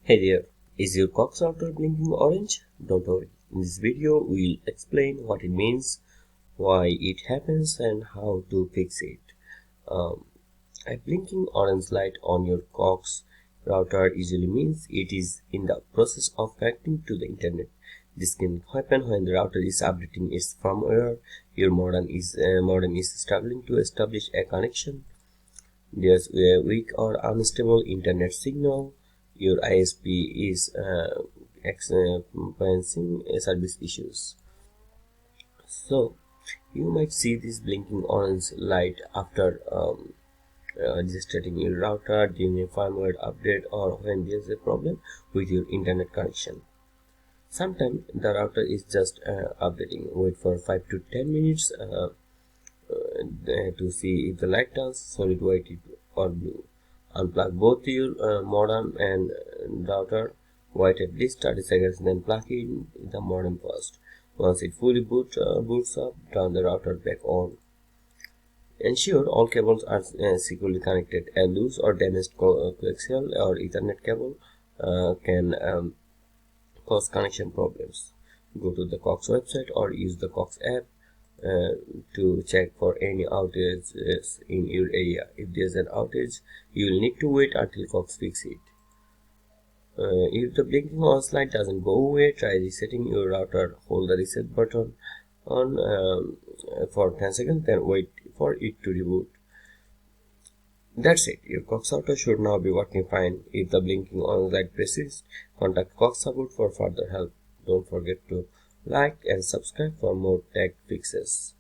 Hey there, is your Cox router blinking orange? Don't worry, in this video we'll explain what it means, why it happens and how to fix it. Um, a blinking orange light on your Cox router usually means it is in the process of connecting to the internet. This can happen when the router is updating its firmware, your modem is struggling to establish a connection, there's a weak or unstable internet signal, your ISP is experiencing service issues. So, you might see this blinking orange light after restarting your router during a firmware update or when there's a problem with your internet connection. Sometimes the router is just updating. Wait for 5 to 10 minutes to see if the light turns solid white or blue. Unplug both your modem and router. Wait at least 30 seconds, then plug in the modem first. Once it fully boots up, turn the router back on. Ensure all cables are securely connected. A loose or damaged coaxial or Ethernet cable can cause connection problems. Go to the Cox website or use the Cox app to check for any outages in your area. If there's an outage, you will need to wait until Cox fix it. If the blinking orange light doesn't go away, try resetting your router. Hold the reset button on for 10 seconds, then wait for it to reboot. That's it. Your Cox router should now be working fine. If the blinking orange light persists, contact Cox support for further help. Don't forget to like and subscribe for more tech fixes.